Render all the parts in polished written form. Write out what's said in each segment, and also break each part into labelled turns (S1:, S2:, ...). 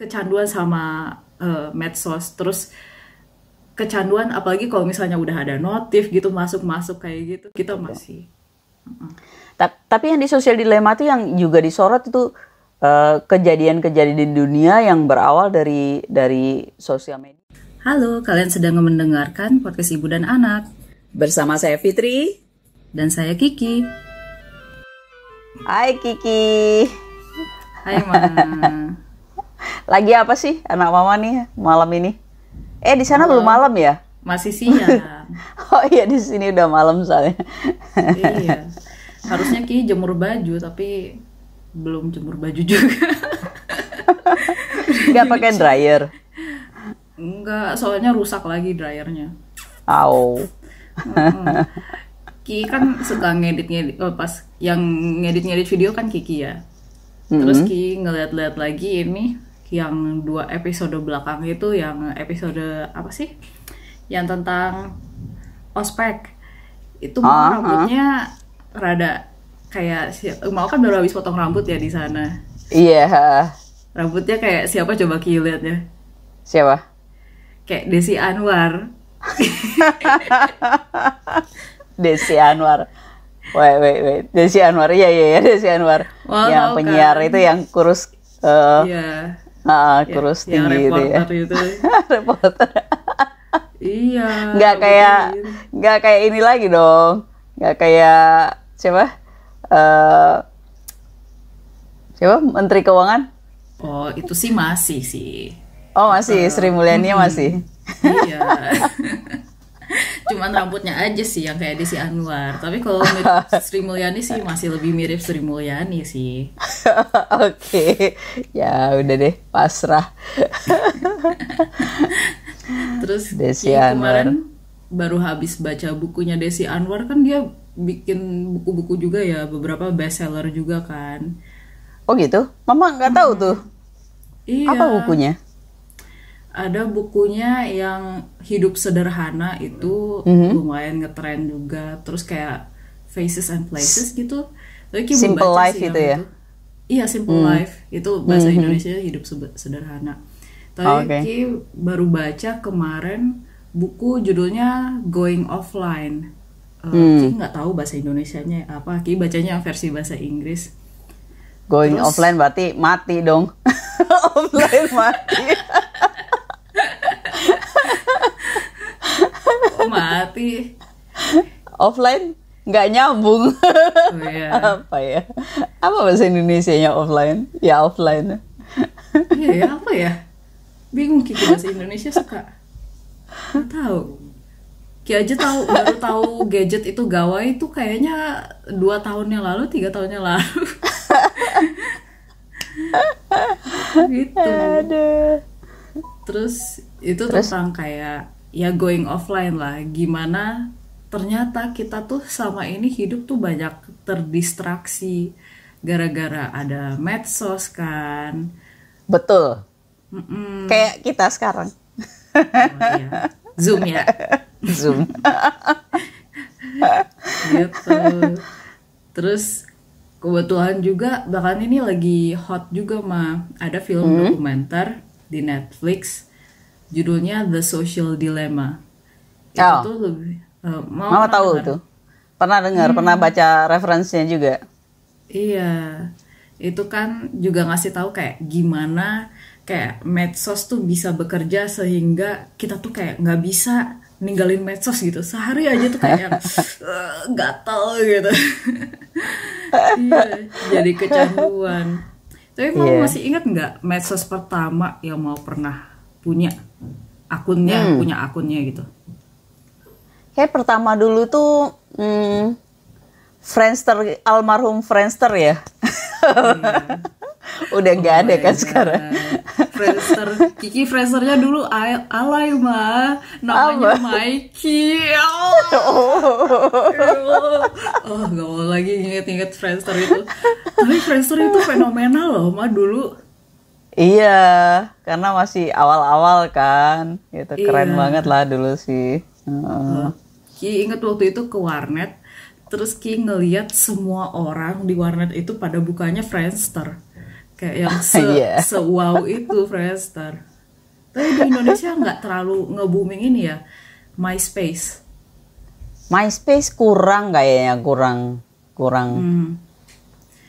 S1: kecanduan sama medsos, terus kecanduan apalagi kalau misalnya udah ada notif gitu masuk-masuk kayak gitu, kita masih.
S2: Tapi yang di Social Dilemma tuh yang juga disorot itu kejadian-kejadian di dunia yang berawal dari sosial media.
S1: Halo, kalian sedang mendengarkan podcast Ibu dan Anak.
S2: Bersama saya Fitri.
S1: Dan saya Kiki.
S2: Hai Kiki.
S1: Hai Ma.
S2: Lagi apa sih anak mama nih malam ini? Di sana belum malam ya?
S1: Masih siang.
S2: Oh iya, di sini udah malam soalnya.
S1: Iya. Harusnya Ki jemur baju tapi belum jemur baju juga.
S2: Nggak pakai dryer?
S1: Enggak, soalnya rusak lagi dryernya.
S2: Au.
S1: Ki kan suka ngedit-ngedit, pas yang ngedit-ngedit video kan Kiki ya. Terus Ki ngeliat-liat lagi ini yang 2 episode belakang itu, yang episode apa sih? Yang tentang ospek. Itu mau rambutnya rada kayak mau kan baru habis potong rambut ya di sana.
S2: Iya.
S1: Rambutnya kayak siapa coba Ki liatnya?
S2: Siapa?
S1: Kayak Desi Anwar.
S2: Desi Anwar. Wait. Desi Anwar. Iya, Desi Anwar.
S1: Wow,
S2: yang penyiar kan? Itu yang kurus.
S1: Iya.
S2: Kurus
S1: yang
S2: tinggi gitu ya.
S1: Itu.
S2: Reporter.
S1: Iya.
S2: Nggak kayak ini lagi dong. Nggak kayak siapa? Siapa? Menteri Keuangan?
S1: Oh, itu sih masih sih.
S2: Oh, masih. Sri Mulyani masih.
S1: Iya. Cuman rambutnya aja sih yang kayak Desi Anwar. Tapi kalau mirip Sri Mulyani sih masih lebih mirip Sri Mulyani sih.
S2: Oke. Ya udah deh, pasrah.
S1: Terus
S2: Desi
S1: kemarin baru habis baca bukunya Desi Anwar, kan dia bikin buku-buku juga ya, beberapa bestseller juga kan.
S2: Oh gitu? Mama nggak tahu tuh.
S1: Iya.
S2: Apa bukunya?
S1: Ada bukunya yang Hidup Sederhana, itu lumayan ngetren juga. Terus kayak Faces and Places gitu. Tapi
S2: Simple Life itu ya?
S1: Iya, Simple Life. Itu bahasa Indonesia Hidup Sederhana. Tapi Ki baru baca kemarin buku judulnya Going Offline. Ki nggak tahu bahasa Indonesianya apa. Ki bacanya versi bahasa Inggris.
S2: Going offline berarti mati dong. Offline mati.
S1: Oh, mati.
S2: Offline nggak nyambung.
S1: Oh, iya.
S2: Apa ya? Apa bahasa Indonesianya offline? Ya offline.
S1: Iya, apa ya? Bingung Kiki bahasa Indonesia suka. Nggak tahu. Ki aja baru tahu gadget itu gawai itu kayaknya 2 tahun yang lalu, 3 tahun yang lalu. Gitu.
S2: Aduh.
S1: Terus tentang kayak ya going offline lah, gimana ternyata kita tuh sama ini hidup tuh banyak terdistraksi gara-gara ada medsos kan.
S2: Betul. Kayak kita sekarang.
S1: Oh, iya. Zoom ya.
S2: Zoom.
S1: Gitu. Terus kebetulan juga bahkan ini lagi hot juga ada film dokumenter di Netflix judulnya The Social Dilemma. Itu tuh lebih
S2: Mama tahu tuh. Pernah dengar, pernah baca referensinya juga.
S1: Iya. Itu kan juga ngasih tahu kayak gimana kayak medsos tuh bisa bekerja sehingga kita tuh kayak nggak bisa ninggalin medsos gitu. Sehari aja tuh kayak gatel gitu. Iya, jadi kecanduan. Tapi mau masih ingat nggak medsos pertama yang mau pernah punya akunnya gitu?
S2: Kayak pertama dulu tuh Friendster, almarhum Friendster ya. Udah nggak ada kan sekarang.
S1: Friendster, Kiki Friendsternya dulu alay namanya Mikey. Oh, gak mau lagi inget-inget Friendster itu. Tapi Friendster itu fenomenal loh dulu.
S2: Iya, karena masih awal-awal kan, gitu. Keren banget lah dulu sih.
S1: Ki inget waktu itu ke warnet, terus Ki ngeliat semua orang di warnet itu pada bukanya Friendster. Kayak yang
S2: Iya.
S1: se-wow itu Friendster. Tapi di Indonesia nggak terlalu nge-booming ini ya, MySpace.
S2: MySpace kurang kayaknya, kurang.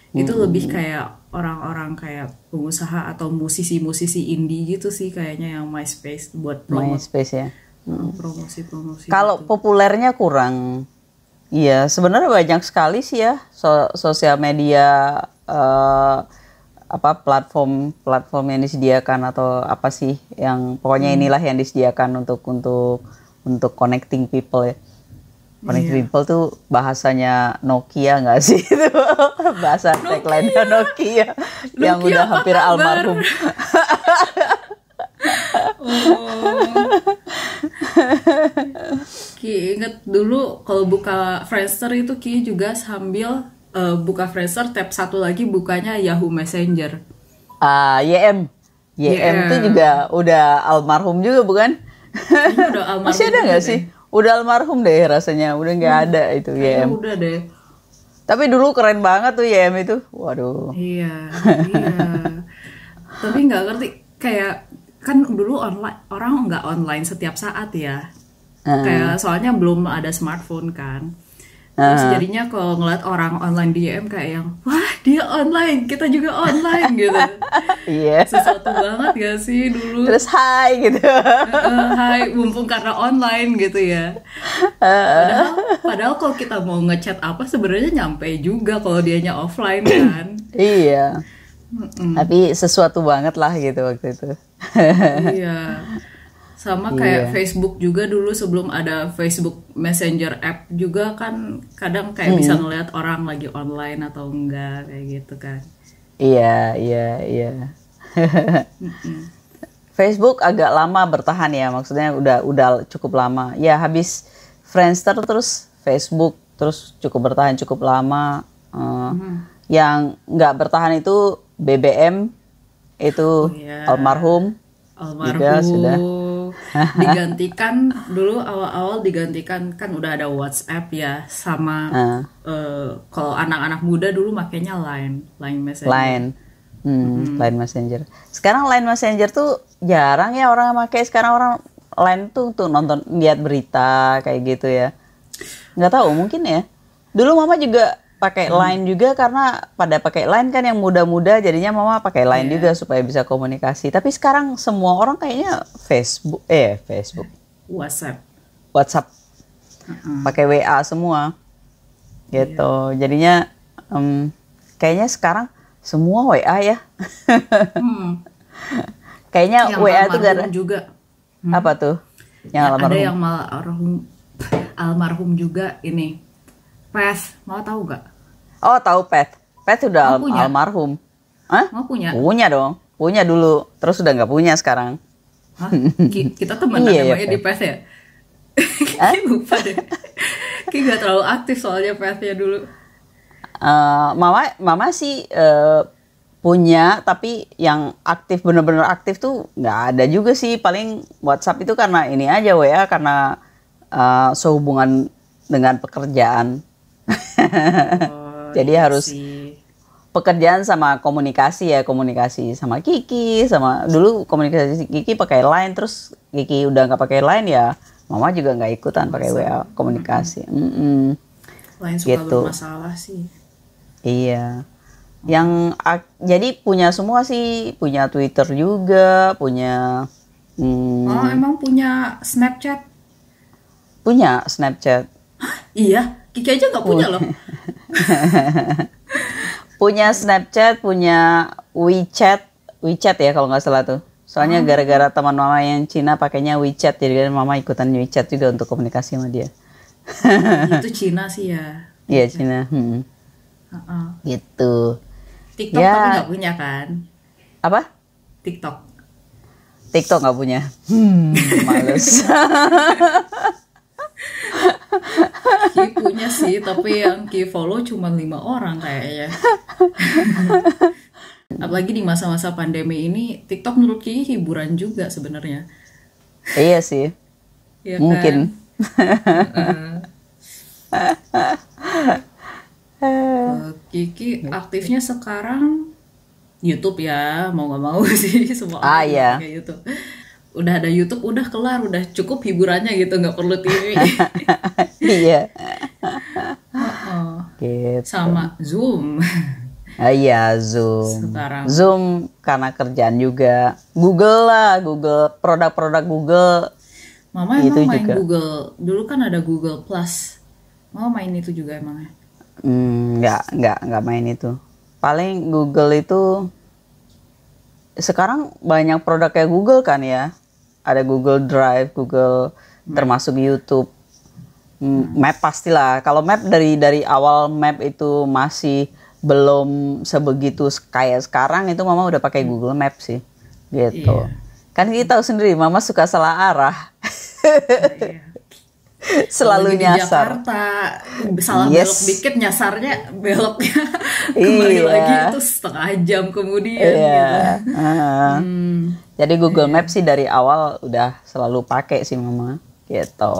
S1: Itu lebih kayak orang-orang kayak pengusaha atau musisi-musisi indie gitu sih kayaknya yang MySpace buat
S2: MySpace ya.
S1: promosi-promosi
S2: Kalau
S1: gitu.
S2: populernya kurang. Iya, sebenarnya banyak sekali sih ya sosial media, apa platform yang disediakan atau apa sih yang pokoknya inilah yang disediakan untuk connecting people ya. Connecting
S1: Iya.
S2: people tuh bahasanya Nokia nggak sih itu? Bahasa tagline-nya Nokia yang
S1: Nokia
S2: udah
S1: apa
S2: hampir
S1: kabar?
S2: almarhum.
S1: Ki inget dulu kalau buka Friendster itu Ki juga sambil buka Friendster, tab satu lagi bukanya Yahoo Messenger.
S2: YM tuh juga udah almarhum juga bukan?
S1: Kayaknya udah almarhum
S2: Masih ada
S1: juga
S2: nggak
S1: deh.
S2: sih? Udah almarhum deh rasanya, udah nggak ada itu
S1: Kayaknya
S2: YM.
S1: udah deh.
S2: Tapi dulu keren banget tuh YM itu. Waduh.
S1: Iya, iya. Tapi nggak ngerti kayak kan dulu online orang nggak online setiap saat ya. Kayak soalnya belum ada smartphone kan. Terus jadinya kalau ngeliat orang online di DM kayak yang wah dia online, kita juga online gitu.
S2: Iya.
S1: Sesuatu banget gak sih dulu?
S2: Terus hai gitu.
S1: Hai, mumpung karena online gitu ya. Padahal kalau kita mau ngechat apa sebenarnya nyampe juga kalau dianya offline kan.
S2: Iya. Tapi sesuatu banget lah gitu waktu itu.
S1: Iya. Sama kayak Facebook juga dulu sebelum ada Facebook Messenger app juga kan kadang kayak bisa ngeliat orang lagi online atau enggak kayak gitu kan.
S2: Iya. Facebook agak lama bertahan ya, maksudnya udah cukup lama. Ya habis Friendster terus Facebook terus cukup bertahan cukup lama. Yang nggak bertahan itu BBM itu
S1: Iya.
S2: almarhum juga sudah.
S1: Digantikan dulu awal-awal digantikan kan udah ada WhatsApp ya sama kalau anak-anak muda dulu makanya Line Messenger.
S2: Line Messenger. Sekarang Line Messenger tuh jarang ya orang pakai. Sekarang orang Line tuh nonton lihat berita kayak gitu ya. Nggak tahu mungkin ya. Dulu mama juga pakai Line juga karena pada pakai Line kan yang muda-muda jadinya mama pakai Line juga supaya bisa komunikasi. Tapi sekarang semua orang kayaknya Facebook WhatsApp pakai WA semua gitu. Jadinya kayaknya sekarang semua WA ya. Kayaknya
S1: Yang
S2: WA tuh
S1: almarhum juga.
S2: apa tuh? Yang
S1: Ada
S2: almarhum.
S1: yang malah almarhum juga ini. Pes, mau tahu gak?
S2: Oh, tahu Pet. Pet udah
S1: Mau punya?
S2: almarhum. Hah?
S1: Mau punya?
S2: Punya dong. Punya dulu. Terus udah nggak punya sekarang.
S1: Hah? Kita temenan
S2: Iya,
S1: namanya
S2: Pet.
S1: di PES ya? Kayak lupa deh. Kayak gak terlalu aktif soalnya PES-nya dulu.
S2: Mama sih punya, tapi yang aktif bener-bener aktif tuh nggak ada juga sih. Paling WhatsApp itu karena ini aja WA karena sehubungan dengan pekerjaan. Jadi harus pekerjaan sama komunikasi sama Kiki, sama dulu komunikasi Kiki pakai Line, terus Kiki udah nggak pakai Line ya mama juga nggak ikutan pakai WA komunikasi.
S1: Line suka
S2: Gitu.
S1: bermasalah sih.
S2: Iya, yang jadi punya semua sih, punya Twitter juga, punya
S1: Oh emang punya Snapchat?
S2: punya Snapchat,
S1: Iya, Kiki aja nggak punya loh.
S2: punya Snapchat, punya WeChat ya kalau nggak salah tuh. Soalnya gara-gara teman mama yang Cina pakainya WeChat, jadi kan mama ikutan WeChat juga untuk komunikasi sama dia.
S1: Itu Cina sih ya.
S2: Iya Cina, gitu.
S1: TikTok
S2: Ya.
S1: tapi nggak punya kan?
S2: Apa? TikTok nggak punya. Males.
S1: Ki punya sih, tapi yang Ki follow cuma 5 orang kayaknya. Apalagi di masa-masa pandemi ini, TikTok menurut Ki hiburan juga sebenarnya.
S2: Iya sih,
S1: Ya
S2: mungkin.
S1: Kiki aktifnya sekarang YouTube ya, mau nggak mau sih semua orang juga
S2: Iya.
S1: pakai YouTube. Udah ada YouTube, udah kelar, udah cukup hiburannya gitu, nggak perlu TV.
S2: Iya.
S1: Oh,
S2: Gitu.
S1: sama Zoom
S2: Iya, Zoom.
S1: sekarang.
S2: Zoom karena kerjaan juga. Google lah, Google, produk-produk Google
S1: Mama
S2: itu
S1: emang main
S2: juga.
S1: Google, dulu kan ada Google Plus. Mama main itu juga emangnya.
S2: Nggak main itu. Paling Google itu sekarang banyak produknya Google kan ya. Ada Google Drive, Google termasuk YouTube. Map pastilah. Kalau map dari awal map itu masih belum sebegitu kayak sekarang, itu Mama udah pakai Google Map sih. Gitu.
S1: Iya.
S2: Kan kita tahu sendiri Mama suka salah arah.
S1: Iya.
S2: Selalu
S1: Lagi di
S2: nyasar.
S1: Jakarta, salah
S2: Yes.
S1: belok dikit nyasarnya beloknya kembali
S2: Iya.
S1: lagi itu setengah jam kemudian
S2: Iya.
S1: gitu.
S2: Jadi Google Maps sih dari awal udah selalu pakai sih Mama. Gitu.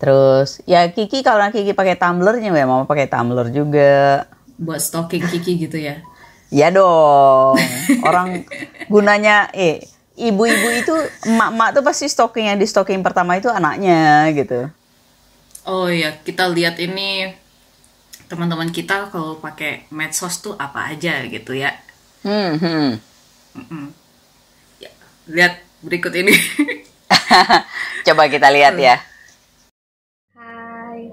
S2: Terus ya Kiki, kalau Kiki pakai Tumblr-nya ya Mama pakai Tumblr juga.
S1: Buat stalking Kiki gitu ya.
S2: Ya dong. Orang gunanya ibu-ibu itu, emak-emak tuh pasti stalking, yang di stalking pertama itu anaknya gitu.
S1: Oh ya, kita lihat ini teman-teman kita kalau pakai medsos tuh apa aja gitu ya. Ya, lihat berikut ini.
S2: Coba kita lihat ya.
S3: Hai,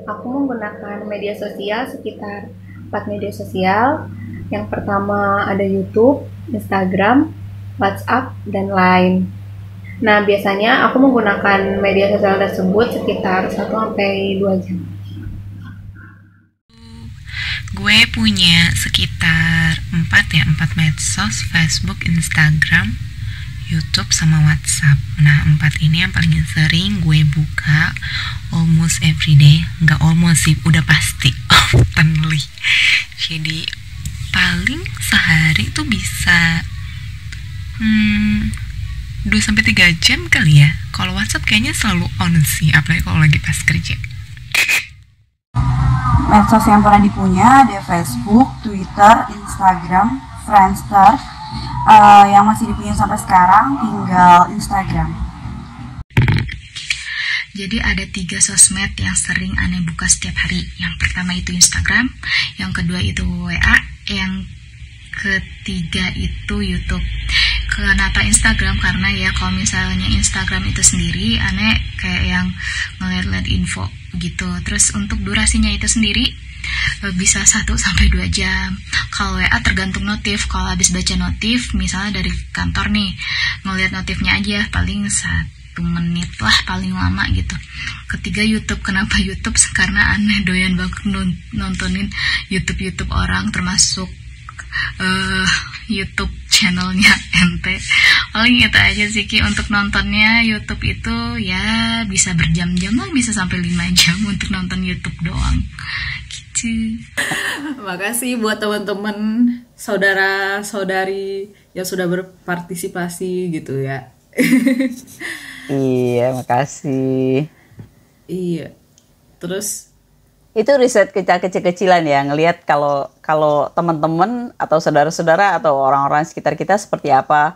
S3: aku menggunakan media sosial sekitar 4 media sosial. Yang pertama ada YouTube, Instagram, WhatsApp, dan Line. Nah, biasanya aku menggunakan media sosial tersebut sekitar 1-2 jam.
S4: Gue punya sekitar 4 medsos, Facebook, Instagram, YouTube, sama WhatsApp. Nah, 4 ini yang paling sering gue buka almost every day. Nggak almost sih, udah pasti oftenly. Jadi paling sehari tuh bisa 2-3 jam kali ya. Kalau WhatsApp kayaknya selalu on sih, apalagi kalau lagi pas kerja.
S5: Medsos yang pernah dipunya ada Facebook, Twitter, Instagram, Friendster. Yang masih dipunya sampai sekarang tinggal Instagram.
S4: Jadi ada 3 sosmed yang sering aneh buka setiap hari. Yang pertama itu Instagram, yang kedua itu WA, yang ketiga itu YouTube. Kenapa Instagram? Karena ya kalau misalnya Instagram itu sendiri aneh kayak yang ngeliat-liat info gitu. Terus untuk durasinya itu sendiri bisa 1-2 jam. Kalau WA tergantung notif. Kalau habis baca notif misalnya dari kantor nih, ngeliat notifnya aja paling 1 menit lah paling lama gitu. Ketiga YouTube. Kenapa YouTube? Karena aneh doyan banget nontonin YouTube orang, termasuk YouTube channelnya ente. Paling itu aja sih Ki untuk nontonnya. YouTube itu ya bisa berjam-jam lah, bisa sampai 5 jam untuk nonton YouTube doang gitu.
S1: Makasih buat teman-teman, saudara-saudari yang sudah berpartisipasi gitu ya.
S2: Iya, makasih.
S1: Iya. Terus
S2: Itu riset kecil-kecilan ya, ngelihat kalau teman-teman atau saudara-saudara atau orang-orang sekitar kita seperti apa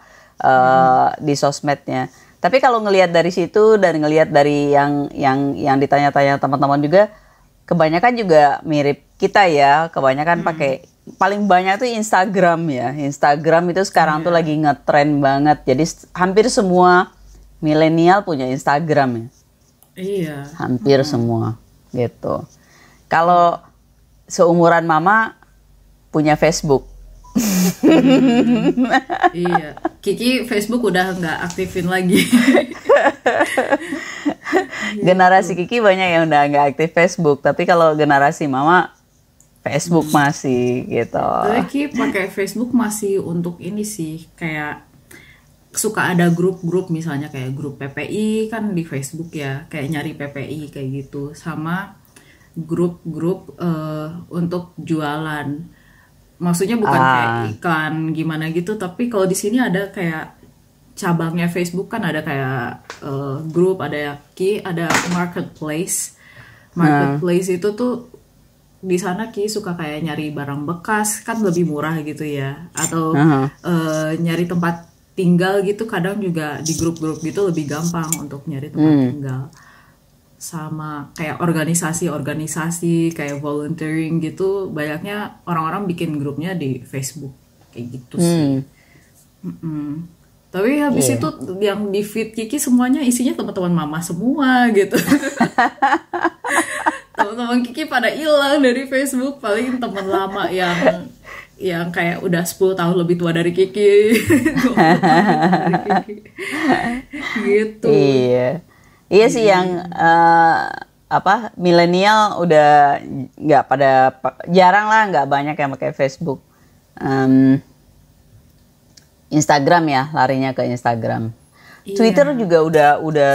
S2: di sosmednya. Tapi kalau ngelihat dari situ dan ngelihat dari yang ditanya-tanya teman-teman juga, kebanyakan juga mirip kita ya. Kebanyakan pakai, paling banyak tuh Instagram ya. Instagram itu sekarang tuh lagi ngetren banget. Jadi hampir semua milenial punya Instagram ya.
S1: iya.
S2: Hampir semua gitu. Kalau seumuran Mama punya Facebook.
S1: Iya. Kiki Facebook udah nggak aktifin lagi.
S2: Generasi Kiki banyak yang udah nggak aktif Facebook, tapi kalau generasi Mama Facebook masih gitu.
S1: Tapi Ki pakai Facebook masih untuk ini sih, kayak suka ada grup-grup misalnya kayak grup PPI kan di Facebook ya, kayak nyari PPI kayak gitu, sama grup-grup untuk jualan. Maksudnya bukan kayak iklan gimana gitu, tapi kalau di sini ada kayak cabangnya Facebook kan ada kayak grup, ada Ki, ada marketplace. Marketplace itu tuh di sana Ki suka kayak nyari barang bekas kan lebih murah gitu ya, atau nyari tempat tinggal gitu, kadang juga di grup-grup gitu lebih gampang untuk nyari tempat tinggal. Sama kayak organisasi-organisasi kayak volunteering gitu, banyaknya orang-orang bikin grupnya di Facebook kayak gitu sih. Tapi habis itu yang di feed Kiki semuanya isinya teman-teman mama semua gitu. Teman-teman Kiki pada hilang dari Facebook, paling teman lama yang kayak udah 10 tahun lebih tua dari Kiki. 20 tahun dari Kiki. Gitu.
S2: Iya sih, yang milenial udah nggak jarang lah, nggak banyak yang pakai Facebook. Instagram ya, larinya ke Instagram.
S1: Iya.
S2: Twitter juga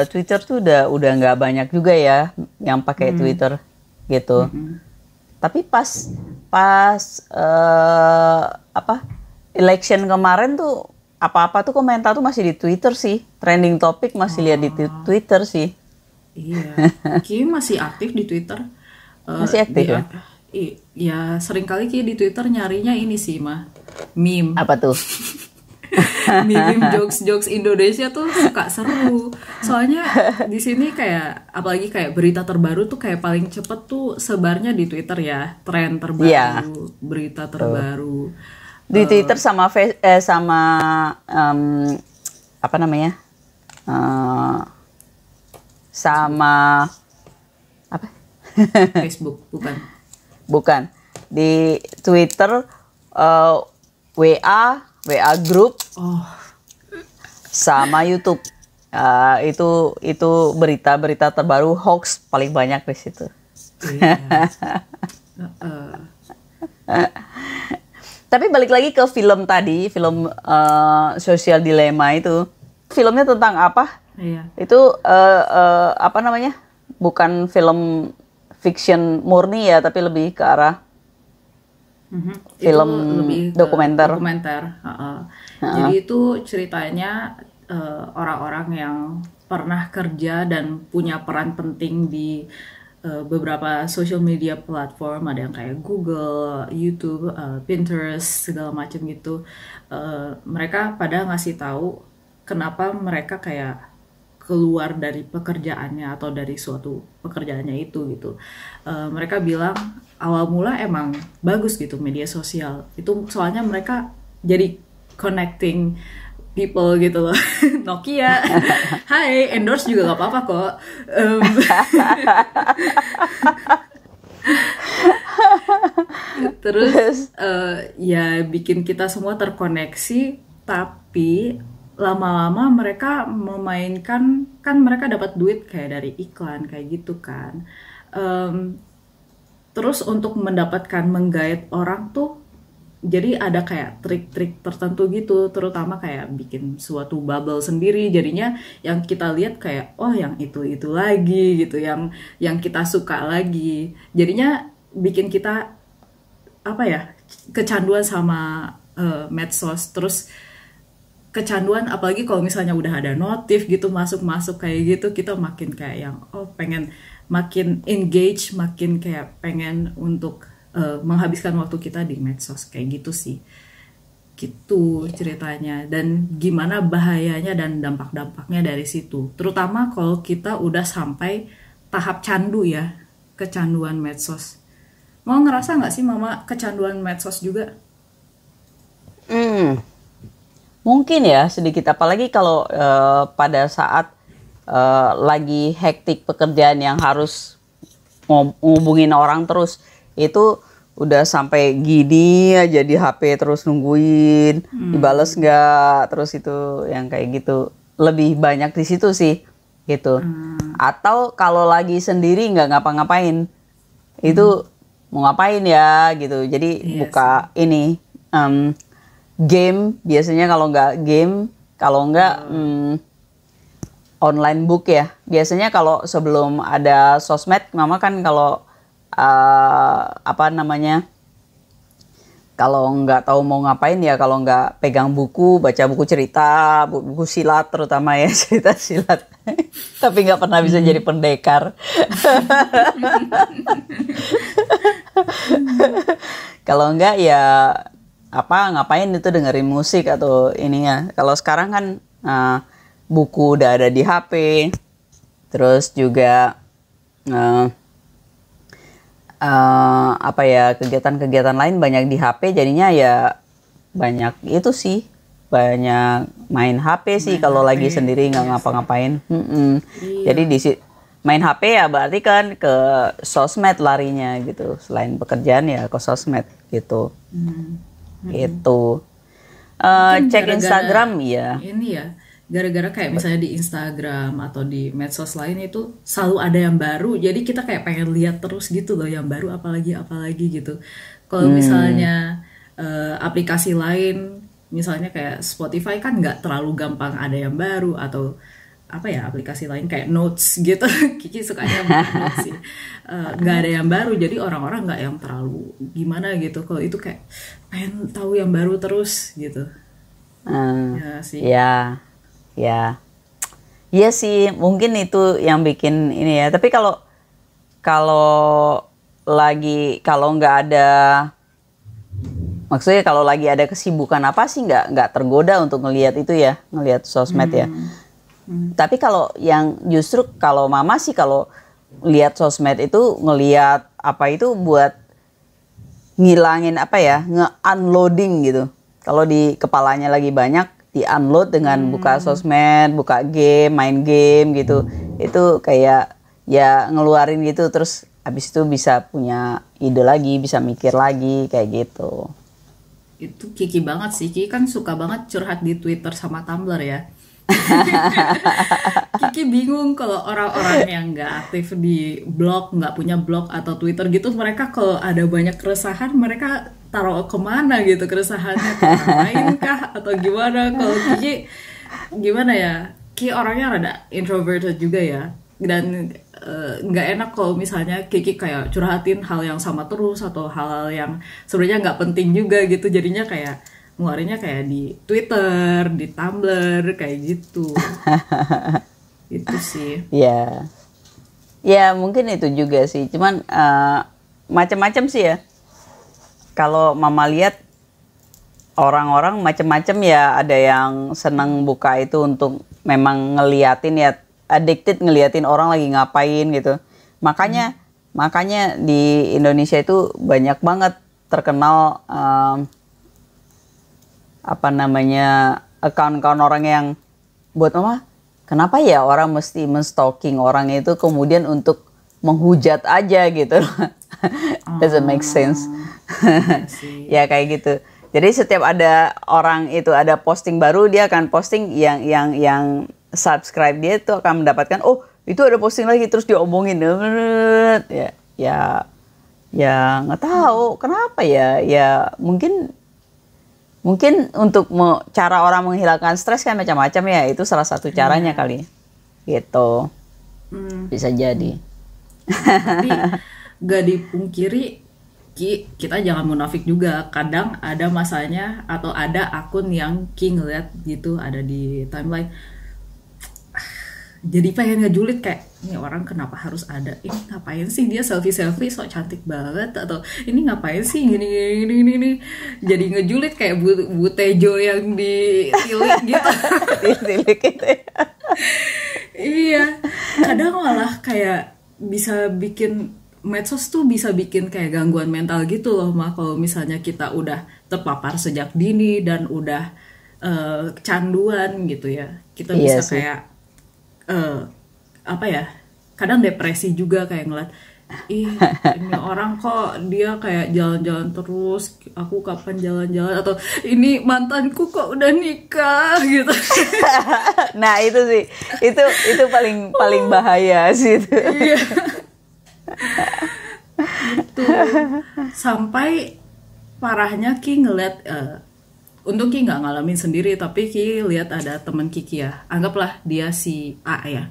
S2: Twitter tuh udah nggak banyak juga ya yang pakai Twitter gitu. Tapi pas election kemarin tuh apa-apa tuh komentar tuh masih di Twitter sih. Trending topic masih lihat di Twitter sih.
S1: Iya. Ki masih aktif di Twitter.
S2: Masih aktif ya?
S1: Ya sering kali Ki di Twitter nyarinya ini sih mah. Meme.
S2: Apa tuh?
S1: Meme jokes Indonesia tuh suka seru. Soalnya di sini kayak apalagi kayak berita terbaru tuh kayak paling cepet tuh sebarnya di Twitter ya. Tren terbaru, berita terbaru. Di
S2: Twitter sama sama apa?
S1: Facebook
S2: Bukan. Di Twitter WA group sama YouTube. Itu berita-berita terbaru hoax paling banyak di situ.
S1: Iya.
S2: Tapi balik lagi ke film tadi, film Social Dilemma itu. Filmnya tentang apa?
S1: Iya.
S2: Itu bukan film fiction murni ya, tapi lebih ke arah film dokumenter.
S1: Jadi itu ceritanya orang-orang yang pernah kerja dan punya peran penting di beberapa social media platform, ada yang kayak Google, YouTube, Pinterest, segala macam gitu. Mereka pada ngasih tahu kenapa mereka kayak keluar dari pekerjaannya atau dari suatu pekerjaannya itu gitu. Mereka bilang awal mula emang bagus gitu media sosial itu, soalnya mereka jadi connecting people gitu loh. Nokia, hai, endorse juga gak apa-apa kok. Terus ya bikin kita semua terkoneksi, tapi lama-lama mereka memainkan, kan mereka dapat duit kayak dari iklan kayak gitu kan. Terus untuk mendapatkan menggait orang tuh, jadi ada kayak trik-trik tertentu gitu, terutama kayak bikin suatu bubble sendiri, jadinya yang kita lihat kayak oh yang itu lagi gitu, yang kita suka lagi, jadinya bikin kita kecanduan sama medsos, terus kecanduan apalagi kalau misalnya udah ada notif gitu masuk kayak gitu, kita makin kayak yang pengen makin engage, makin kayak pengen untuk menghabiskan waktu kita di medsos kayak gitu sih. Gitu ceritanya, dan gimana bahayanya dan dampak-dampaknya dari situ, terutama kalau kita udah sampai tahap candu ya, kecanduan medsos. Mau ngerasa nggak sih Mama kecanduan medsos juga?
S2: Mungkin ya sedikit, apalagi kalau pada saat lagi hektik pekerjaan yang harus ngubungin orang terus, itu udah sampai gini aja di HP terus nungguin dibales nggak, terus itu yang kayak gitu lebih banyak di situ sih gitu. Atau kalau lagi sendiri nggak ngapa-ngapain, itu mau ngapain ya gitu, jadi buka ini game biasanya, kalau nggak game, kalau nggak online book ya biasanya. Kalau sebelum ada sosmed, Mama kan kalau kalau nggak tahu mau ngapain ya, kalau nggak pegang buku, baca buku cerita, buku silat terutama ya, cerita silat. Tapi nggak pernah bisa jadi pendekar. Kalau enggak ya apa ngapain itu dengerin musik atau ininya. Kalau sekarang kan buku udah ada di HP, terus juga apa ya kegiatan-kegiatan lain banyak di HP, jadinya ya banyak itu sih, banyak main HP sih kalau lagi sendiri nggak ngapa-ngapain.
S1: Iya.
S2: Jadi main HP ya berarti kan ke sosmed larinya gitu, selain pekerjaan ya ke sosmed gitu. Itu
S1: Mungkin
S2: cek
S1: gara-gara
S2: Instagram ya.
S1: Ini ya, gara-gara kayak misalnya di Instagram atau di medsos lain itu selalu ada yang baru, jadi kita kayak pengen lihat terus gitu loh yang baru apalagi gitu. Kalau misalnya aplikasi lain, misalnya kayak Spotify kan nggak terlalu gampang ada yang baru, atau apa ya aplikasi lain kayak Notes gitu. Kiki sukanya Notes sih. Nggak ada yang baru, jadi orang-orang nggak yang terlalu gimana gitu. Kalau itu kayak pengen tahu yang baru terus gitu. Ya sih.
S2: Ya, iya sih, mungkin itu yang bikin ini ya. Tapi kalau nggak ada, maksudnya kalau lagi ada kesibukan apa sih nggak tergoda untuk ngelihat itu ya, ngelihat sosmed ya. Tapi kalau yang justru kalau mama sih kalau lihat sosmed itu ngelihat apa itu buat ngilangin apa ya, nge-unloading gitu. Kalau di kepalanya lagi banyak, di-unload dengan buka sosmed, buka game, main game gitu. Itu kayak ya ngeluarin gitu, terus habis itu bisa punya ide lagi, bisa mikir lagi kayak gitu.
S1: Itu Kiki banget sih. Kiki kan suka banget curhat di Twitter sama Tumblr ya. Kiki bingung kalau orang-orang yang nggak aktif di blog, nggak punya blog atau Twitter gitu, mereka kalau ada banyak keresahan mereka taruh kemana gitu keresahannya, ke orang lain kah atau gimana? Kalau Kiki gimana ya? Kiki orangnya rada introverted juga ya, dan nggak enak kalau misalnya Kiki kayak curhatin hal yang sama terus atau hal-hal yang sebenarnya nggak penting juga gitu, jadinya kayak ngeluarinnya kayak di Twitter, di Tumblr kayak gitu. Itu sih.
S2: Ya mungkin itu juga sih. Cuman macam-macam sih ya. Kalau mama lihat orang-orang macam-macam ya, ada yang senang buka itu untuk memang ngeliatin ya, addicted ngeliatin orang lagi ngapain gitu. Makanya di Indonesia itu banyak banget terkenal apa namanya account-account orang yang buat mama, kenapa ya orang mesti men-stalking orang itu kemudian untuk menghujat aja gitu. Doesn't make sense. Ya kayak gitu. Jadi setiap ada orang itu ada posting baru, dia akan posting yang subscribe dia itu akan mendapatkan, oh itu ada posting lagi, terus diomongin. Ya nggak tahu kenapa ya mungkin untuk cara orang menghilangkan stres kan macam-macam ya, itu salah satu caranya kali gitu. Bisa jadi.
S1: Tapi gak dipungkiri, kita jangan munafik juga, kadang ada masanya atau ada akun yang Ki ngeliat gitu ada di timeline, jadi pengen ngejulit kayak, ini orang kenapa harus ada, ini ngapain sih dia selfie sok cantik banget, atau ini ngapain sih gini. Jadi ngejulit kayak Bu Tejo yang ditilik gitu.
S2: Ditilik gitu ya.
S1: Iya, kadang malah kayak bisa bikin medsos tuh bisa bikin kayak gangguan mental gitu loh mah, kalau misalnya kita udah terpapar sejak dini dan udah kecanduan gitu ya, kita bisa kayak apa ya, kadang depresi juga kayak ngeliat, ini orang kok dia kayak jalan-jalan terus, aku kapan jalan-jalan, atau ini mantanku kok udah nikah gitu.
S2: Nah itu sih, itu paling bahaya sih itu.
S1: Iya. Gitu. Sampai parahnya Ki ngeliat, untung Ki nggak ngalamin sendiri, tapi Ki lihat ada teman Kiki ya, anggaplah dia si A ya.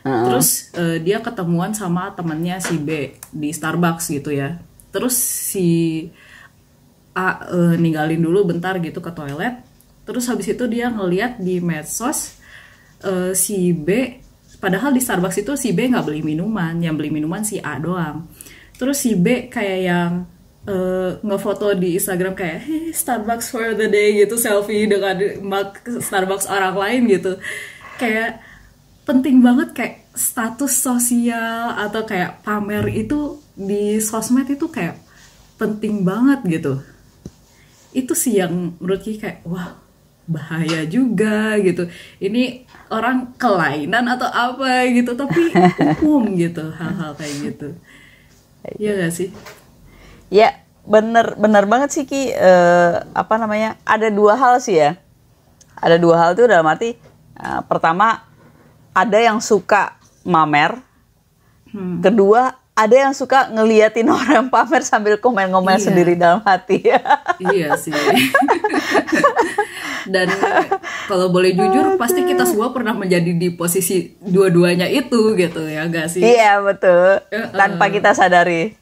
S1: Terus dia ketemuan sama temannya si B di Starbucks gitu ya. Terus si A ninggalin dulu bentar gitu ke toilet. Terus habis itu dia ngeliat di medsos si B, padahal di Starbucks itu si B nggak beli minuman, yang beli minuman si A doang. Terus si B kayak yang ngefoto di Instagram kayak hey, Starbucks for the day gitu, selfie dengan mug Starbucks orang lain gitu. Kayak penting banget kayak status sosial atau kayak pamer itu di sosmed itu kayak penting banget gitu. Itu sih yang menurut Ki kayak wah bahaya juga gitu. Ini orang kelainan atau apa gitu, tapi umum gitu hal-hal kayak gitu. Iya gak sih?
S2: Ya, bener banget sih Ki. Apa namanya? Ada dua hal sih ya. Ada dua hal tuh dalam arti pertama ada yang suka mamer. Kedua ada yang suka ngeliatin orang pamer sambil komen-komen sendiri dalam hati.
S1: Iya sih. Dan kalau boleh jujur pasti kita semua pernah menjadi di posisi dua-duanya itu gitu ya gak sih?
S2: Iya betul. Tanpa kita sadari.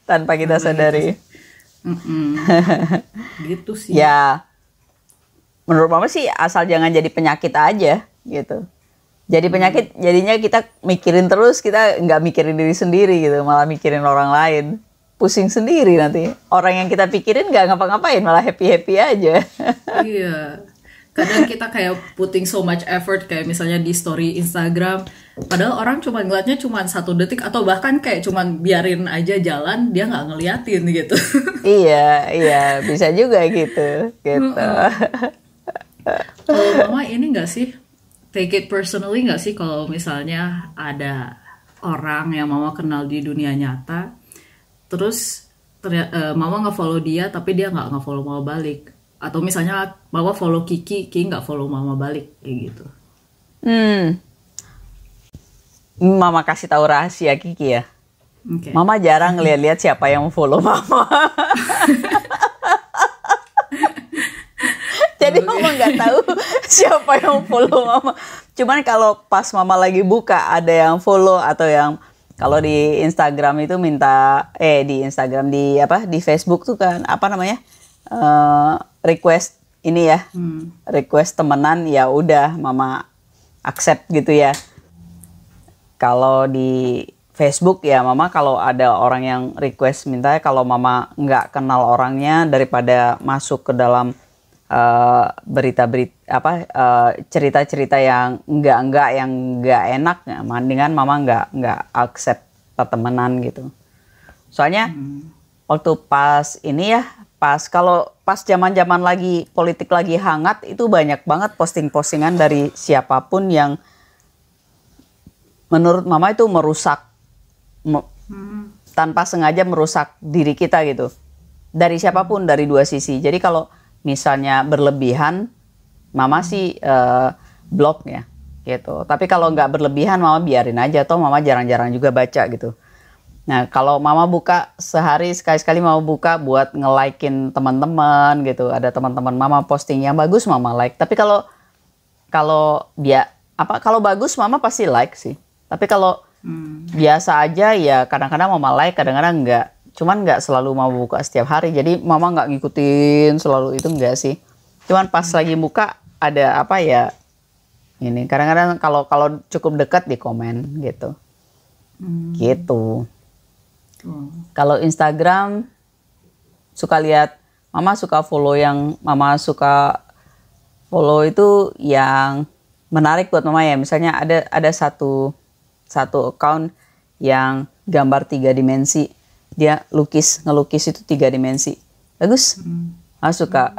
S1: Gitu sih.
S2: Ya, menurut Mama sih asal jangan jadi penyakit aja gitu. Jadi penyakit jadinya kita mikirin terus, kita nggak mikirin diri sendiri gitu, malah mikirin orang lain. Pusing sendiri nanti. Orang yang kita pikirin nggak ngapa-ngapain, malah happy-happy aja.
S1: Iya. Kadang kita kayak putting so much effort kayak misalnya di story Instagram, padahal orang cuma ngeliatnya cuma 1 detik atau bahkan kayak cuma biarin aja jalan, dia nggak ngeliatin gitu.
S2: Iya, bisa juga gitu.
S1: Kalau Mama ini nggak sih, take it personally nggak sih kalau misalnya ada orang yang Mama kenal di dunia nyata, terus Mama nge-follow dia tapi dia nggak nge-follow Mama balik, atau misalnya Mama follow Kiki nggak follow Mama balik kayak gitu.
S2: Mama kasih tahu rahasia Kiki ya.
S1: Okay.
S2: Mama jarang ngeliat-liat siapa yang follow Mama. Jadi Mama nggak tahu siapa yang follow Mama. Cuman kalau pas Mama lagi buka ada yang follow atau yang kalau di Instagram itu minta di Instagram di Facebook tuh kan apa namanya request ini ya request temenan, ya udah Mama accept gitu ya. Kalau di Facebook ya Mama kalau ada orang yang request minta, kalau Mama nggak kenal orangnya daripada masuk ke dalam cerita-cerita yang enggak enak, mendingan Mama nggak accept pertemanan gitu. Soalnya waktu pas ini ya, pas zaman-zaman lagi politik lagi hangat itu banyak banget posting-postingan dari siapapun yang menurut Mama itu merusak tanpa sengaja merusak diri kita gitu. Dari siapapun, dari dua sisi. Jadi kalau misalnya berlebihan, Mama sih blok ya gitu. Tapi kalau nggak berlebihan Mama biarin aja, toh Mama jarang-jarang juga baca gitu. Nah kalau Mama buka sehari sekali-sekali Mama buka buat nge-like-in teman-teman gitu. Ada teman-teman Mama posting yang bagus Mama like. Tapi kalau bagus Mama pasti like sih. Tapi kalau biasa aja ya kadang-kadang Mama like, kadang-kadang enggak. Cuman nggak selalu Mama buka setiap hari, jadi Mama nggak ngikutin selalu itu, enggak sih. Cuman pas lagi buka ada apa ya, ini kadang-kadang kalau cukup dekat di komen gitu. Gitu. Kalau Instagram suka lihat, Mama suka follow yang Mama suka follow itu yang menarik buat Mama ya. Misalnya ada satu account yang gambar 3 dimensi. Dia ngelukis itu 3 dimensi. Bagus.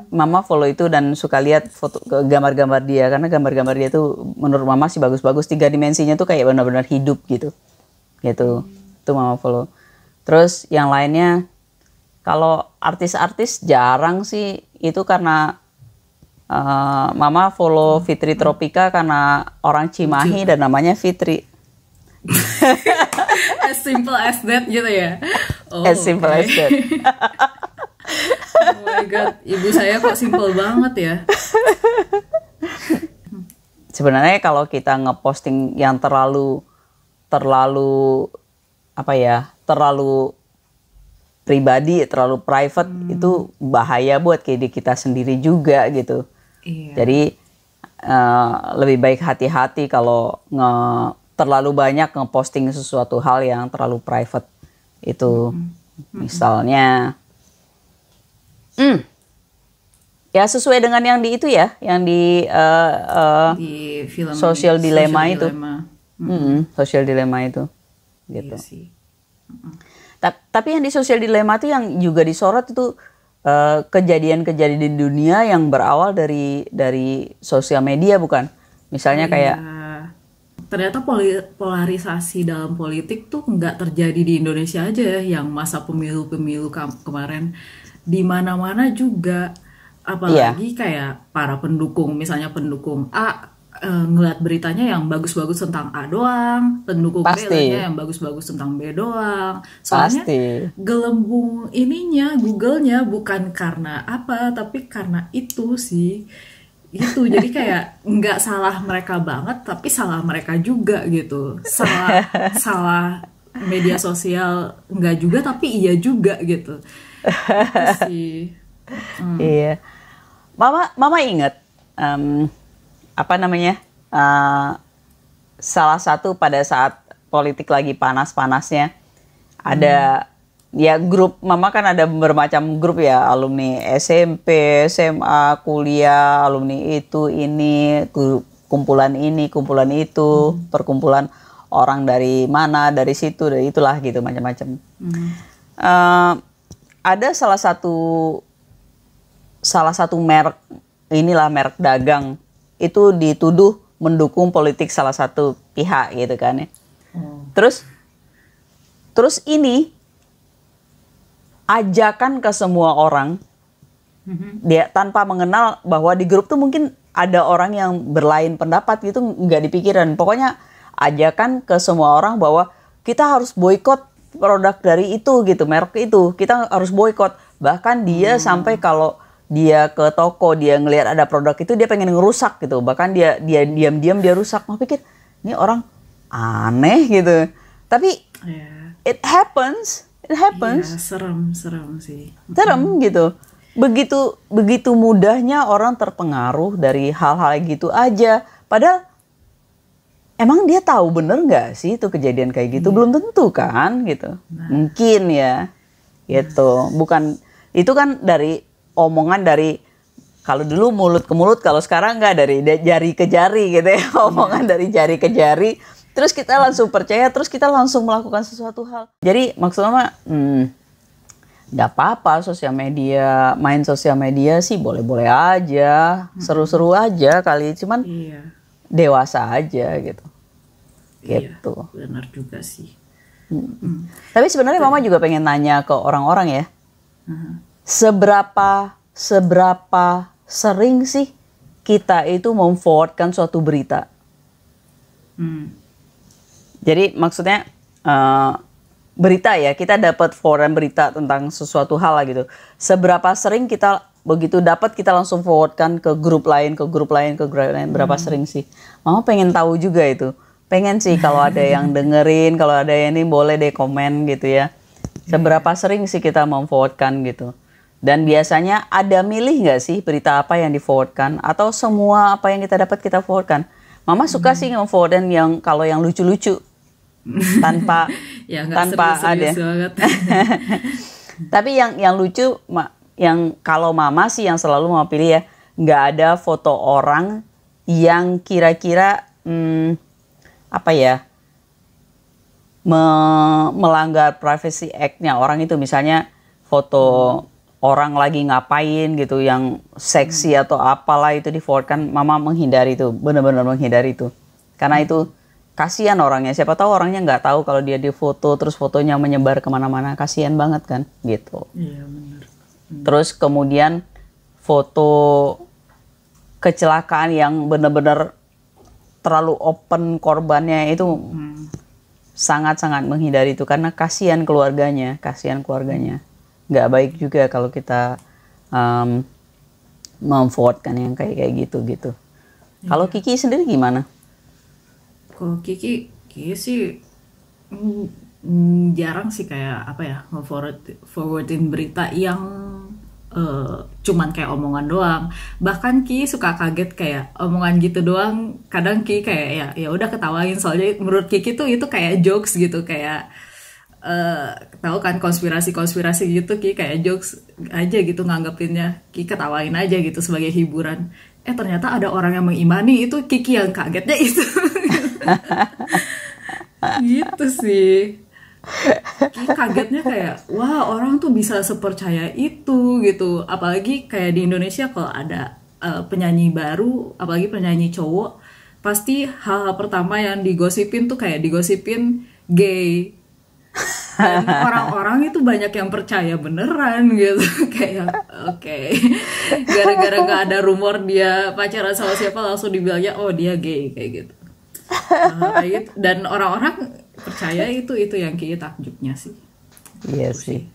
S2: Mama follow itu dan suka lihat foto gambar-gambar dia, karena gambar-gambar dia tuh menurut Mama sih bagus-bagus. 3 dimensinya tuh kayak benar-benar hidup gitu. Gitu. Itu Mama follow. Terus yang lainnya kalau artis-artis jarang sih, itu karena Mama follow Fitri Tropika karena orang Cimahi dan namanya Fitri.
S1: As simple as that gitu ya.
S2: As simple as that.
S1: Oh my god, ibu saya kok simple banget ya.
S2: Sebenarnya kalau kita ngeposting yang terlalu pribadi, terlalu private, itu bahaya buat diri kita sendiri juga gitu. Iya. Jadi lebih baik hati-hati kalau terlalu banyak ngeposting sesuatu hal yang terlalu private itu. Misalnya, ya sesuai dengan yang di itu ya, yang di
S1: Di film
S2: Social Dilemma itu.
S1: Dilemma.
S2: Social Dilemma itu, gitu.
S1: Iya sih.
S2: Tapi yang di Social Dilemma itu yang juga disorot itu kejadian-kejadian di dunia yang berawal dari sosial media, bukan? Misalnya kayak
S1: Ternyata polarisasi dalam politik tuh nggak terjadi di Indonesia aja ya, yang masa pemilu-pemilu kemarin di mana-mana juga, apalagi kayak para pendukung, misalnya pendukung A ngeliat beritanya yang bagus-bagus tentang A doang, pendukung B lainnya yang bagus-bagus tentang B doang. Soalnya gelembung ininya Google-nya bukan karena apa, tapi karena itu sih. Gitu, jadi kayak nggak salah mereka banget, tapi salah mereka juga gitu. Salah media sosial nggak juga, tapi iya juga gitu. Itu sih.
S2: Iya. Mama ingat apa namanya? Salah satu pada saat politik lagi panas-panasnya ada ya grup, Mama kan ada bermacam grup ya, alumni SMP, SMA, kuliah, alumni itu, ini, kumpulan ini, kumpulan itu, perkumpulan orang dari mana, dari situ, dari itulah gitu, macam-macam. Ada salah satu merek, inilah merek dagang, itu dituduh mendukung politik salah satu pihak gitu kan ya. Terus ini ajakan ke semua orang, dia tanpa mengenal bahwa di grup tuh mungkin ada orang yang berlain pendapat gitu, nggak dipikirin. Pokoknya ajakan ke semua orang bahwa kita harus boikot produk dari itu gitu, merek itu, kita harus boikot. Bahkan dia sampai kalau dia ke toko, dia ngelihat ada produk itu, dia pengen ngerusak gitu. Bahkan dia diam-diam dia rusak. Mau pikir ini orang aneh gitu. Tapi it happens. Iya,
S1: serem sih.
S2: Serem gitu. Begitu mudahnya orang terpengaruh dari hal-hal gitu aja. Padahal emang dia tahu bener nggak sih itu kejadian kayak gitu? Belum tentu kan gitu. Mungkin ya gitu. Bukan, itu kan dari omongan dari, kalau dulu mulut ke mulut, kalau sekarang nggak, dari jari ke jari gitu ya. Omongan dari jari ke jari. Terus kita langsung percaya, terus kita langsung melakukan sesuatu hal. Jadi maksudnya nggak apa-apa sosial media, main sosial media sih boleh-boleh aja, seru-seru aja kali, cuman dewasa aja gitu. Gitu.
S1: Benar juga sih.
S2: Tapi sebenarnya Mama juga pengen nanya ke orang-orang ya, seberapa sering sih kita itu memforwardkan suatu berita? Jadi maksudnya berita ya, kita dapat forward berita tentang sesuatu hal lah gitu. Seberapa sering kita begitu dapat kita langsung forwardkan ke grup lain, berapa sering sih? Mama pengen tahu juga itu. Pengen sih kalau ada yang dengerin, kalau ada yang ini boleh deh komen gitu ya. Seberapa sering sih kita memforwardkan gitu. Dan biasanya ada milih nggak sih berita apa yang di-forwardkan, atau semua apa yang kita dapat kita forwardkan? Mama suka sih nge-forwardkan yang kalau yang lucu-lucu. Tanpa
S1: ya,
S2: tanpa ada. Tapi yang lucu, yang kalau Mama sih yang selalu mau pilih ya, nggak ada foto orang yang kira-kira apa ya, melanggar privacy act-nya orang itu. Misalnya foto orang lagi ngapain gitu, yang seksi atau apalah itu di-forwardkan. Mama menghindari itu, benar-benar menghindari itu, karena itu kasihan orangnya. Siapa tahu orangnya nggak tahu kalau dia difoto, terus fotonya menyebar kemana-mana, kasihan banget kan gitu.
S1: Iya benar.
S2: Terus kemudian foto kecelakaan yang benar-benar terlalu open korbannya itu sangat-sangat menghindari itu, karena kasihan keluarganya. Nggak baik juga kalau kita memforwardkan yang kayak gitu. Kalau Kiki sendiri gimana?
S1: Kalau Kiki sih jarang sih kayak apa ya, forwardin berita yang cuman kayak omongan doang. Bahkan Ki suka kaget kayak omongan gitu doang. Kadang Ki kayak ya udah ketawain, soalnya menurut Kiki tuh itu kayak jokes gitu, kayak tahu kan konspirasi gitu Ki, kayak jokes aja gitu nganggepinnya, Ki ketawain aja gitu sebagai hiburan. Ternyata ada orang yang mengimani itu, Kiki yang kagetnya itu. Gitu sih. Ki kagetnya kayak, wah orang tuh bisa sepercaya itu gitu. Apalagi kayak di Indonesia kalau ada penyanyi baru, apalagi penyanyi cowok, pasti hal pertama yang digosipin tuh kayak digosipin gay. Dan orang-orang itu banyak yang percaya beneran gitu. Kayak oke. Gara-gara gak ada rumor dia pacaran sama siapa langsung dibilangnya oh dia gay kayak gitu. Kayak gitu. Dan orang-orang percaya itu yang kita takjubnya sih.
S2: Iya sih.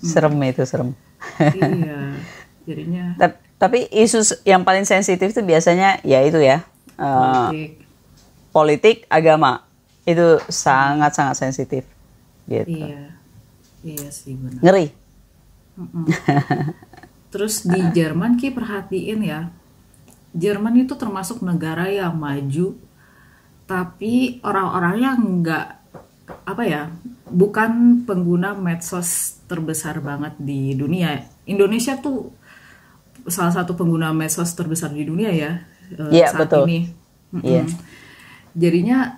S2: Serem itu, serem.
S1: Iya. Jadinya
S2: tapi isu yang paling sensitif itu biasanya ya itu ya. Politik, agama. Itu sangat-sangat sensitif. Gitu.
S1: Iya sih benar.
S2: Ngeri.
S1: Terus di Jerman Ki perhatiin ya, Jerman itu termasuk negara yang maju, tapi orang-orangnya nggak bukan pengguna medsos terbesar banget di dunia. Indonesia tuh salah satu pengguna medsos terbesar di dunia ya saat
S2: betul.
S1: ini.
S2: Iya.
S1: Jadinya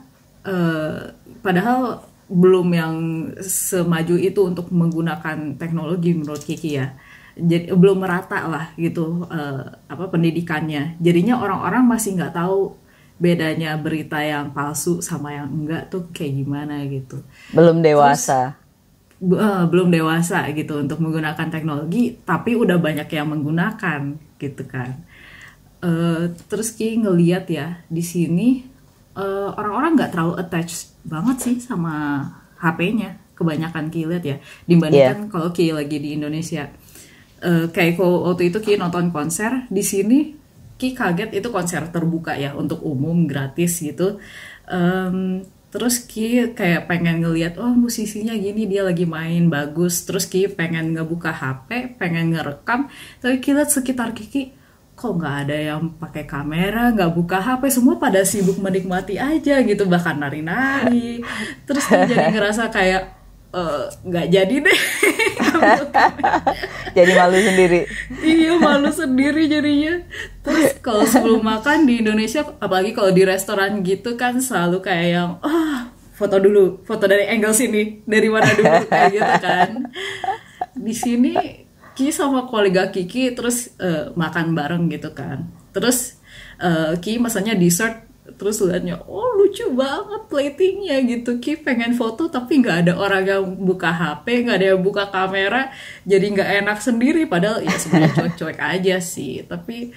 S1: padahal belum yang semaju itu untuk menggunakan teknologi menurut Kiki ya. Jadi belum merata lah gitu pendidikannya. Jadinya orang-orang masih nggak tahu bedanya berita yang palsu sama yang enggak tuh kayak gimana gitu.
S2: Belum dewasa.
S1: Belum dewasa gitu untuk menggunakan teknologi, tapi udah banyak yang menggunakan gitu kan. Terus Ki ngeliat ya di sini orang-orang nggak terlalu attached banget sih sama HP-nya, kebanyakan Ki lihat ya, dibandingkan kalau Ki lagi di Indonesia. Kayak waktu itu Ki nonton konser di sini, Ki kaget itu konser terbuka ya untuk umum gratis gitu. Terus Ki kayak pengen ngeliat oh musisinya gini dia lagi main bagus, terus Ki pengen ngebuka HP, pengen ngerekam, tapi Ki lihat sekitar Kiki kok nggak ada yang pakai kamera, nggak buka HP, semua pada sibuk menikmati aja gitu, bahkan nari-nari. Terus Ki jadi ngerasa kayak nggak jadi deh.
S2: Jadi malu sendiri.
S1: Iya malu sendiri jadinya. Terus kalau sebelum makan di Indonesia, apalagi kalau di restoran gitu kan selalu kayak yang foto dulu, foto dari angle sini, dari mana dulu kayak gitu kan. Di sini Ki sama kolega Kiki terus makan bareng gitu kan. Terus Ki masanya dessert, terus liatnya oh lucu banget platingnya gitu. Ki pengen foto tapi nggak ada orang yang buka HP, nggak ada yang buka kamera, jadi nggak enak sendiri. Padahal ya sebenarnya cuek-cuek aja sih, tapi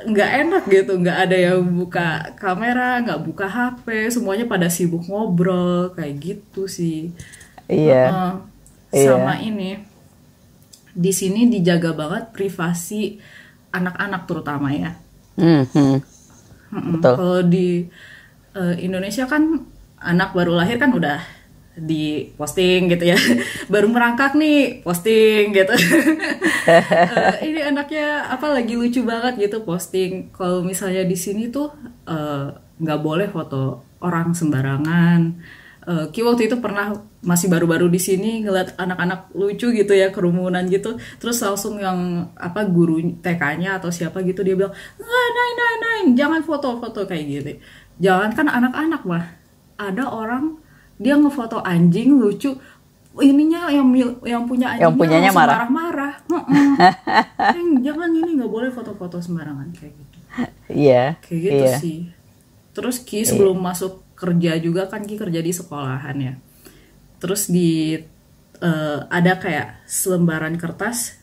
S1: nggak enak gitu, nggak ada yang buka kamera, nggak buka HP, semuanya pada sibuk ngobrol kayak gitu sih.
S2: Iya.
S1: Sama ini di sini dijaga banget privasi anak-anak terutama ya.
S2: Betul.
S1: Kalau di Indonesia kan anak baru lahir kan udah di posting gitu ya. Baru merangkak nih posting gitu. Ini anaknya lagi lucu banget gitu posting. Kalau misalnya di sini tuh nggak boleh foto orang sembarangan. Ki waktu itu pernah masih baru-baru di sini ngeliat anak-anak lucu gitu ya, kerumunan gitu, terus langsung yang guru TK-nya atau siapa gitu dia bilang neng jangan foto-foto kayak gitu. Jangan kan anak-anak mah, ada orang dia ngefoto anjing lucu, ininya yang punya anjingnya
S2: yang punyanya
S1: marah-marah. Jangan, ini nggak boleh foto-foto sembarangan kayak gitu.
S2: Iya.
S1: Kayak gitu sih. Terus Ki sebelum masuk kerja juga kan Ki kerja di sekolahan ya. Terus ada kayak selembaran kertas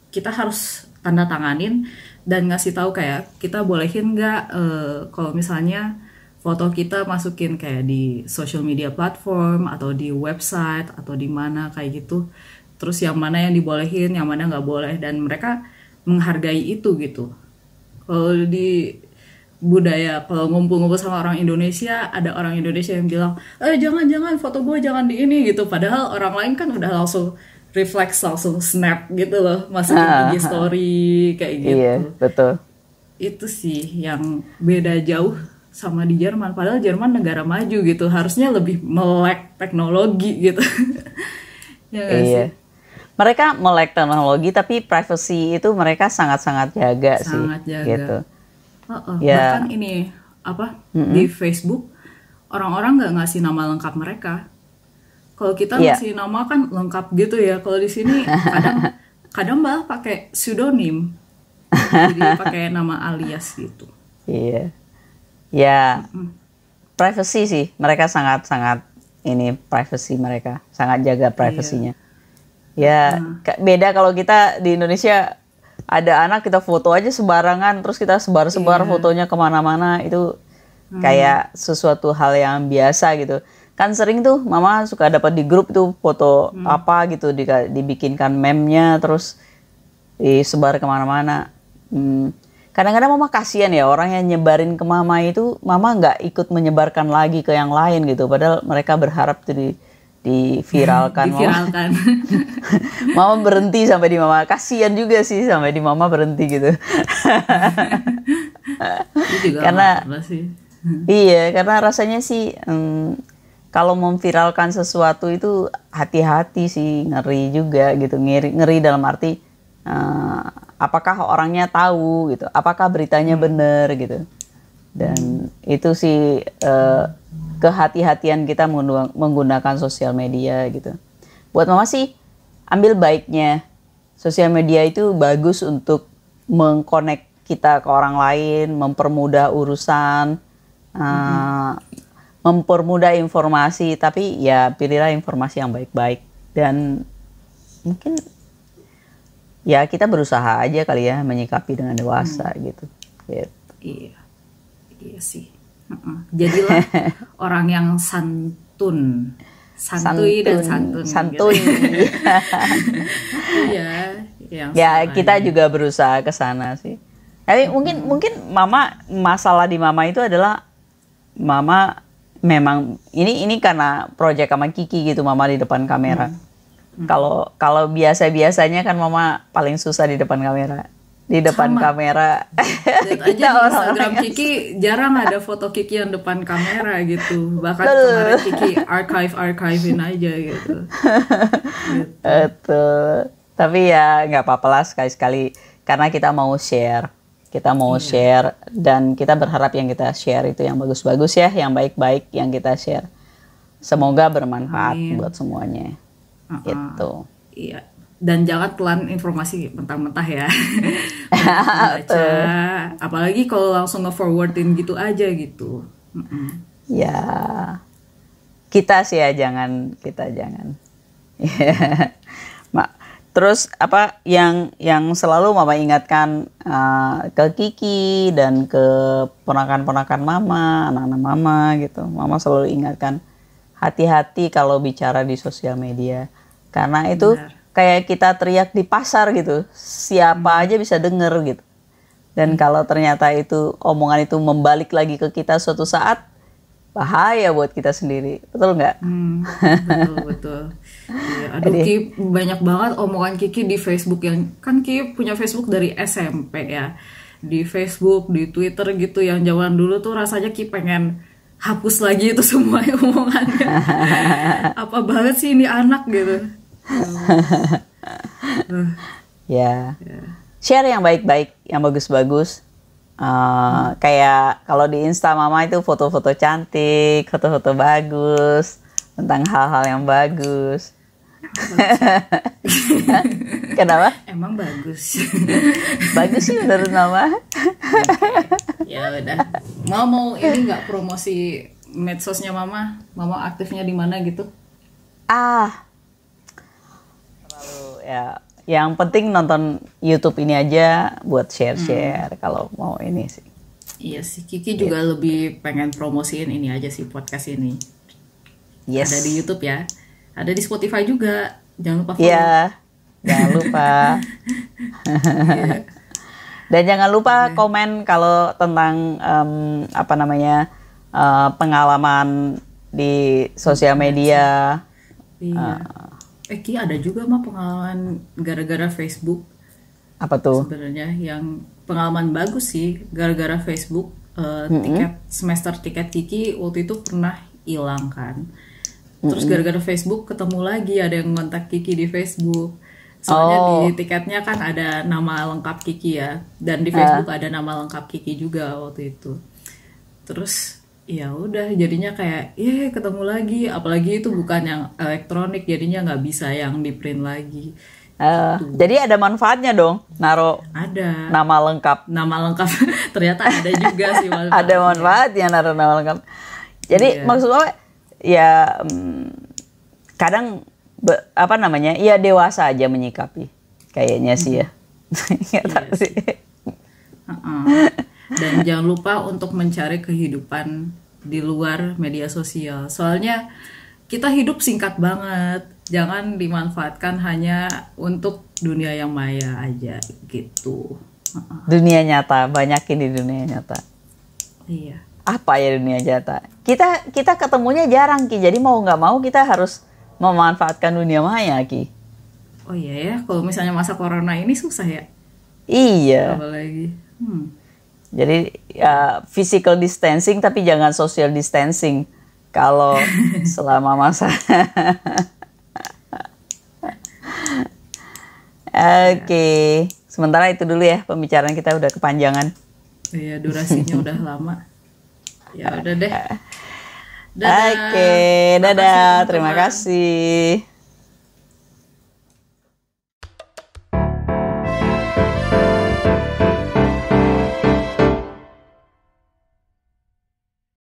S1: kita harus tanda tanganin dan ngasih tahu kayak kita bolehin nggak kalau misalnya foto kita masukin kayak di social media platform atau di website atau di mana kayak gitu. Terus yang mana yang dibolehin, yang mana nggak boleh, dan mereka menghargai itu gitu. Kalau di budaya, kalau ngumpul-ngumpul sama orang Indonesia, ada orang Indonesia yang bilang, jangan foto gue jangan di ini gitu. Padahal orang lain kan udah langsung refleks, langsung snap gitu loh, masukin IG story kayak gitu.
S2: Iya, betul.
S1: Itu sih yang beda jauh sama di Jerman. Padahal Jerman negara maju gitu, harusnya lebih melek teknologi gitu. Ya nggak sih?
S2: Iya. Mereka melek teknologi tapi privacy itu mereka sangat-sangat jaga sih.
S1: Sangat jaga.
S2: Gitu.
S1: Ya.
S2: Ya.
S1: Bahkan ini di Facebook orang-orang nggak ngasih nama lengkap mereka. Kalau kita ngasih nama kan lengkap gitu ya. Kalau di sini kadang malah pakai pseudonym. Jadi pakai nama alias gitu.
S2: Iya. Ya. Privacy sih. Mereka sangat-sangat ini privacy mereka. Sangat jaga privasinya. Ya, beda kalau kita di Indonesia ada anak kita foto aja sembarangan terus kita sebar-sebar fotonya kemana-mana, itu kayak sesuatu hal yang biasa gitu. Kan sering tuh mama suka dapat di grup tuh foto apa gitu dibikinkan meme-nya terus disebar kemana-mana. Kadang-kadang mama kasihan ya orang yang nyebarin ke mama itu, mama nggak ikut menyebarkan lagi ke yang lain gitu, padahal mereka berharap tuh diviralkan.
S1: Diviralkan.
S2: Mama berhenti sampai di mama, kasihan juga sih sampai di mama berhenti gitu. Karena iya, karena rasanya sih kalau memviralkan sesuatu itu hati-hati sih, ngeri juga gitu, ngeri dalam arti apakah orangnya tahu gitu, apakah beritanya benar gitu, dan itu sih kehati-hatian kita menggunakan sosial media gitu. Buat mama sih ambil baiknya, sosial media itu bagus untuk mengkonek kita ke orang lain, mempermudah urusan, mempermudah informasi, tapi ya pilihlah informasi yang baik-baik, dan mungkin ya kita berusaha aja kali ya menyikapi dengan dewasa gitu.
S1: Iya sih. Jadilah orang yang santuy dan santun. Gitu. Iya,
S2: ya kita juga berusaha ke sana sih. Tapi mungkin mama, masalah di mama itu adalah mama memang ini karena proyek sama Kiki gitu, mama di depan kamera. Kalau biasanya kan mama paling susah di depan kamera. Di depan kamera.
S1: Lihat aja di Instagram Kiki jarang ada foto Kiki yang depan kamera gitu. Bahkan kemarin Kiki archive-in aja gitu.
S2: Betul. Tapi ya nggak apa-apa lah sekali-sekali, karena kita mau share. Kita mau share, dan kita berharap yang kita share itu yang bagus-bagus ya, yang baik-baik yang kita share. Semoga bermanfaat buat semuanya. Gitu.
S1: Iya. Dan jangan telan informasi mentah-mentah ya. Baca, apalagi kalau langsung nge-forwardin gitu aja gitu.
S2: Ya, kita sih ya jangan. Terus apa yang selalu mama ingatkan ke Kiki dan ke ponakan-ponakan mama, anak-anak mama gitu. Mama selalu ingatkan, hati-hati kalau bicara di sosial media, karena itu kayak kita teriak di pasar gitu, siapa aja bisa denger gitu. Dan kalau ternyata itu omongan itu membalik lagi ke kita suatu saat, bahaya buat kita sendiri, betul nggak?
S1: Betul. Ya, aduh, Ki, banyak banget omongan Kiki di Facebook, yang kan Ki punya Facebook dari SMP ya, di Facebook, di Twitter gitu, yang zaman dulu tuh rasanya Ki pengen hapus lagi itu semua omongannya. Apa banget sih ini anak gitu.
S2: Ya, share yang baik-baik, yang bagus-bagus. Kayak kalau di Insta mama itu foto-foto cantik, foto-foto bagus tentang hal-hal yang bagus. Kenapa?
S1: Emang bagus.
S2: Bagus sih menurut mama.
S1: Ya udah. Mau ini nggak promosi medsosnya mama? Mama aktifnya di mana gitu? Ya, yang penting nonton YouTube ini aja buat share-share kalau mau ini sih. Iya sih, Kiki juga lebih pengen promosiin ini aja sih, podcast ini.
S2: Yes.
S1: Ada di YouTube ya, ada di Spotify juga. Jangan lupa follow.
S2: Iya, jangan lupa. Dan jangan lupa komen kalau tentang pengalaman di sosial media.
S1: Iya. Ki ada juga mah pengalaman gara-gara Facebook.
S2: Apa tuh?
S1: Sebenarnya yang pengalaman bagus sih, gara-gara Facebook tiket Kiki waktu itu pernah hilang kan. Terus gara-gara Facebook ketemu lagi, ada yang ngontak Kiki di Facebook. Soalnya di tiketnya kan ada nama lengkap Kiki ya, dan di Facebook ada nama lengkap Kiki juga waktu itu. Terus ya udah jadinya kayak ketemu lagi, apalagi itu bukan yang elektronik, jadinya nggak bisa yang di print lagi.
S2: Jadi ada manfaatnya dong naro
S1: ada
S2: nama lengkap.
S1: Ternyata ada juga sih manfaatnya.
S2: Ada manfaatnya naro nama lengkap. Jadi maksudnya ya kadang ya dewasa aja menyikapi kayaknya sih ya. Nggak tahu sih.
S1: Dan jangan lupa untuk mencari kehidupan di luar media sosial. Soalnya kita hidup singkat banget. Jangan dimanfaatkan hanya untuk dunia yang maya aja gitu.
S2: Dunia nyata, banyakin di dunia nyata.
S1: Iya.
S2: Apa ya dunia nyata? Kita ketemunya jarang Ki. Jadi mau nggak mau kita harus memanfaatkan dunia maya Ki.
S1: Oh iya ya, kalau misalnya masa corona ini susah ya.
S2: Iya.
S1: Apalagi.
S2: Jadi physical distancing tapi jangan social distancing kalau selama masa. Oke. Sementara itu dulu ya, pembicaraan kita udah kepanjangan.
S1: Iya, durasinya udah lama. Ya udah deh.
S2: Oke, dadah. Terima kasih.